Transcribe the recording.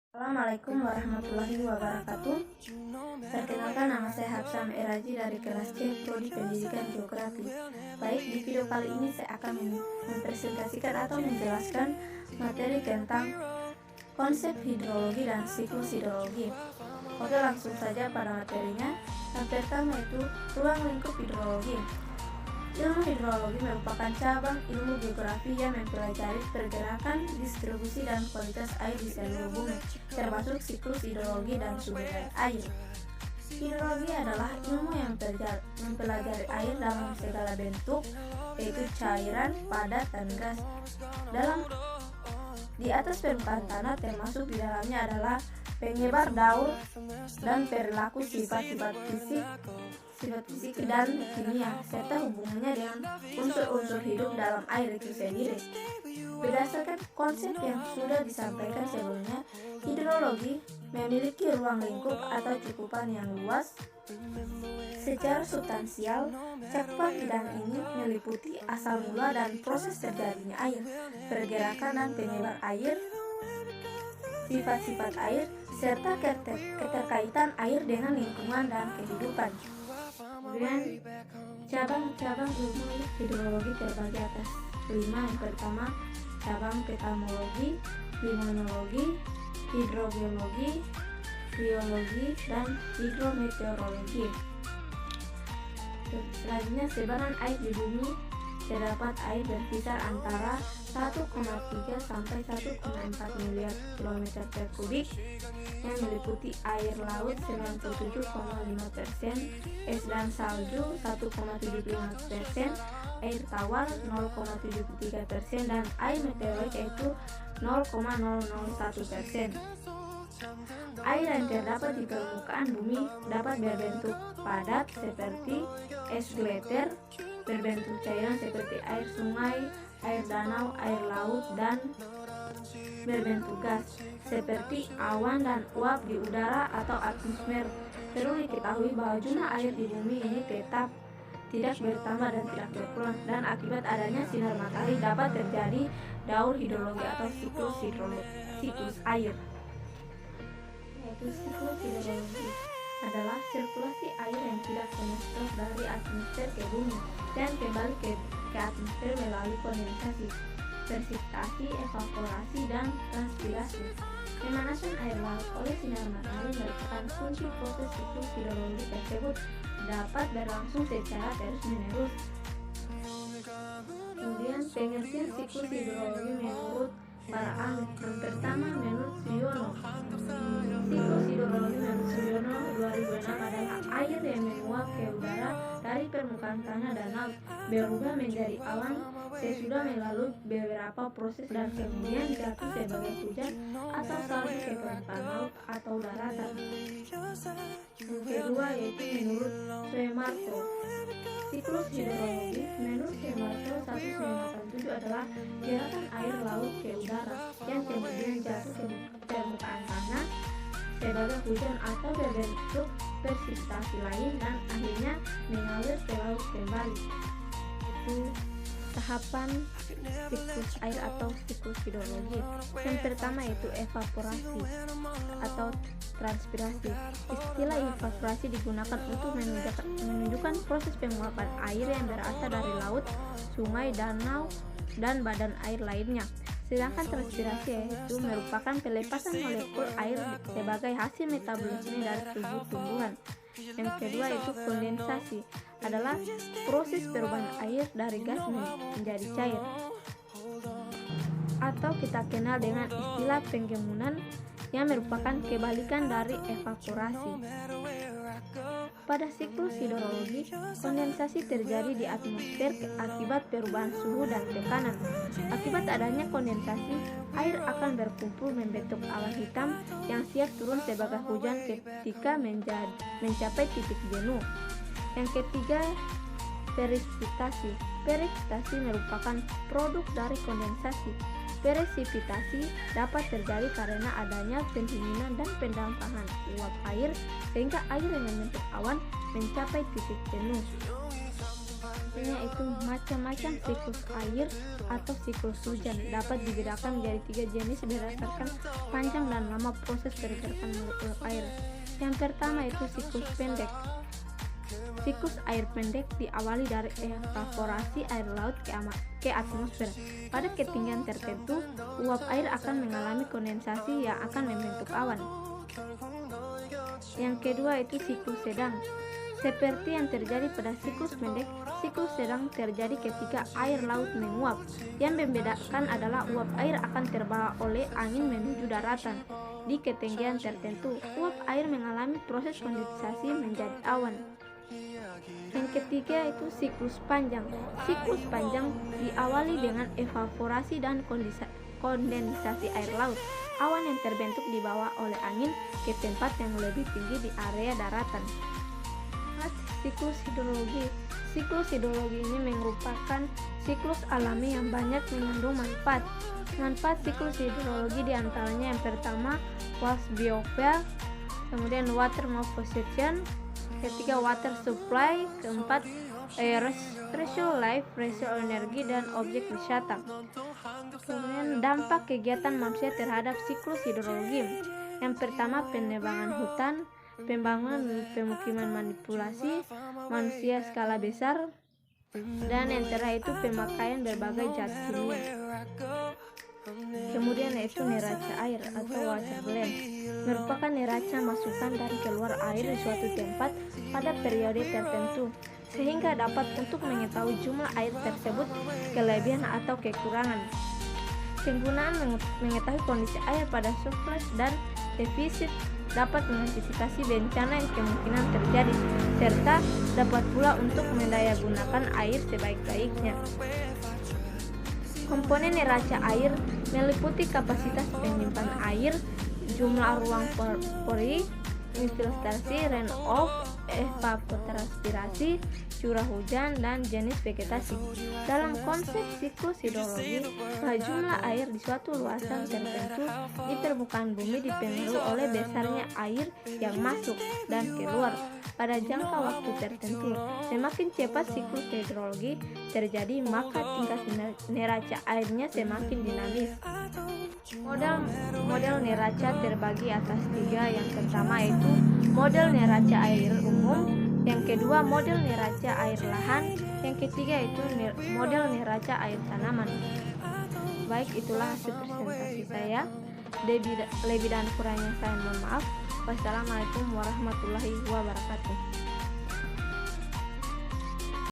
Assalamualaikum warahmatullahi wabarakatuh. Perkenalkan, nama saya Hafsah Meraji dari kelas C Prodi Pendidikan Geografi. Baik, di video kali ini saya akan mempresentasikan atau menjelaskan materi tentang konsep hidrologi dan siklus hidrologi. Oke, langsung saja pada materinya. Yang pertama itu ruang lingkup hidrologi. Ilmu hidrologi merupakan cabang ilmu geografi yang mempelajari pergerakan, distribusi, dan kualitas air di seluruh bumi, termasuk siklus hidrologi dan sumber daya air. Hidrologi adalah ilmu yang mempelajari air dalam segala bentuk, yaitu cairan, padat, dan gas. Di atas permukaan tanah, termasuk di dalamnya adalah penyebar daur dan perilaku sifat-sifat fisik dan kimia, serta hubungannya dengan unsur-unsur hidup dalam air itu sendiri. Berdasarkan konsep yang sudah disampaikan sebelumnya, hidrologi memiliki ruang lingkup atau cakupan yang luas. Secara substansial, cakupan bidang ini meliputi asal mula dan proses terjadinya air, pergerakan dan penyebar air, sifat-sifat air, serta keterkaitan air dengan lingkungan dan kehidupan. Kemudian cabang-cabang ilmu hidrologi terbagi atas 5. Yang pertama, cabang petamologi, limnologi, hidrogeologi, biologi, dan hidrometeorologi. Selanjutnya, sebaran air di bumi terdapat air berkisar antara 1,3 sampai 1,4 miliar kilometer per kubik, yang meliputi air laut 97,5%, es dan salju 1,75%, air tawar 0,73%, dan air meteorit yaitu 0,001%. Air yang terdapat di permukaan bumi dapat berbentuk padat seperti es glitter, berbentuk cairan seperti air sungai, air danau, air laut, dan berbentuk gas seperti awan dan uap di udara atau atmosfer. Perlu diketahui bahwa jumlah air di bumi ini tetap tidak bertambah dan tidak berkurang, dan akibat adanya sinar matahari dapat terjadi daur hidrologi atau siklus air. Yaitu siklus hidrologi adalah sirkulasi air yang tidak konstan dari atmosfer ke bumi dan kembali ke atmosfer melalui kondensasi, presipitasi, evaporasi, dan transpirasi. Pemanasan air laut oleh sinar matahari merupakan kunci proses siklus hidrologi tersebut dapat berlangsung secara terus-menerus. Kemudian, pengertian siklus hidrologi menurut para ahli. Yang pertama, menurut Siono, siklus hidrologi menurut Siono 2006 adalah air yang menguap ke udara dari permukaan tanah dan laut, berubah menjadi awan sesudah melalui beberapa proses dan kemudian jatuh sebagai hujan atau salju ke permukaan laut atau daratan. Yang kedua yaitu menurut Suemarto, siklus hidrologi menurut Suemarto 1987 adalah gerakan air laut ke udara yang kemudian jatuh ke permukaan tanah sebagai hujan atau berbentuk presipitasi lain dan akhirnya mengalir ke laut kembali. Itu tahapan siklus air atau siklus hidrologi. Yang pertama yaitu evaporasi atau transpirasi. Istilah evaporasi digunakan untuk menunjukkan proses penguapan air yang berasal dari laut, sungai, danau, dan badan air lainnya. Sedangkan transpirasi yaitu merupakan pelepasan molekul air sebagai hasil metabolisme dari tubuh tumbuhan. Yang kedua yaitu kondensasi, adalah proses perubahan air dari gas menjadi cair, atau kita kenal dengan istilah penggemunan, yang merupakan kebalikan dari evaporasi. Pada siklus hidrologi, kondensasi terjadi di atmosfer akibat perubahan suhu dan tekanan. Akibat adanya kondensasi, air akan berkumpul membentuk awan hitam yang siap turun sebagai hujan ketika mencapai titik jenuh. Yang ketiga, presipitasi. Presipitasi merupakan produk dari kondensasi. Presipitasi dapat terjadi karena adanya pendinginan dan pendamparan uap air sehingga air yang membentuk awan mencapai titik jenuh. Selanjutnya itu macam-macam siklus air atau siklus hujan dapat dibedakan menjadi 3 jenis berdasarkan panjang dan lama proses pergerakan molekul air. Yang pertama itu siklus pendek. Siklus air pendek diawali dari evaporasi air laut ke atmosfer. Pada ketinggian tertentu, uap air akan mengalami kondensasi yang akan membentuk awan. Yang kedua itu siklus sedang. Seperti yang terjadi pada siklus pendek, siklus sedang terjadi ketika air laut menguap. Yang membedakan adalah uap air akan terbawa oleh angin menuju daratan. Di ketinggian tertentu, uap air mengalami proses kondensasi menjadi awan. Yang ketiga itu siklus panjang. Siklus panjang diawali dengan evaporasi dan kondensasi air laut. Awan yang terbentuk dibawa oleh angin ke tempat yang lebih tinggi di area daratan. Siklus hidrologi. Siklus hidrologi ini merupakan siklus alami yang banyak mengandung manfaat. Manfaat siklus hidrologi diantaranya yang pertama was biofuel, kemudian water mobilization, ketiga water supply, keempat ratio life, ratio energi, dan objek wisata. Kemudian dampak kegiatan manusia terhadap siklus hidrologi. Yang pertama penebangan hutan, pembangunan pemukiman manipulasi manusia skala besar, dan yang terakhir itu pemakaian berbagai zat kimia. Kemudian yaitu neraca air atau water blend, merupakan neraca masukan dan keluar air di suatu tempat pada periode tertentu, sehingga dapat untuk mengetahui jumlah air tersebut, kelebihan atau kekurangan. Penggunaan mengetahui kondisi air pada surplus dan defisit dapat mengantisipasi bencana yang kemungkinan terjadi, serta dapat pula untuk mendayagunakan air sebaik-baiknya. Komponen neraca air meliputi kapasitas penyimpan air, jumlah ruang pori, infiltrasi, runoff, evapotranspirasi, curah hujan, dan jenis vegetasi. Dalam konsep siklus hidrologi, jumlah air di suatu luasan tertentu di permukaan bumi dipengaruhi oleh besarnya air yang masuk dan keluar pada jangka waktu tertentu. Semakin cepat siklus hidrologi terjadi, maka tingkat neraca airnya semakin dinamis. Model neraca terbagi atas 3. Yang pertama yaitu model neraca air umum, yang kedua model neraca air lahan, yang ketiga itu model neraca air tanaman. Baik, itulah hasil presentasi saya. Lebih dan kurangnya saya mohon maaf. Wassalamualaikum warahmatullahi wabarakatuh.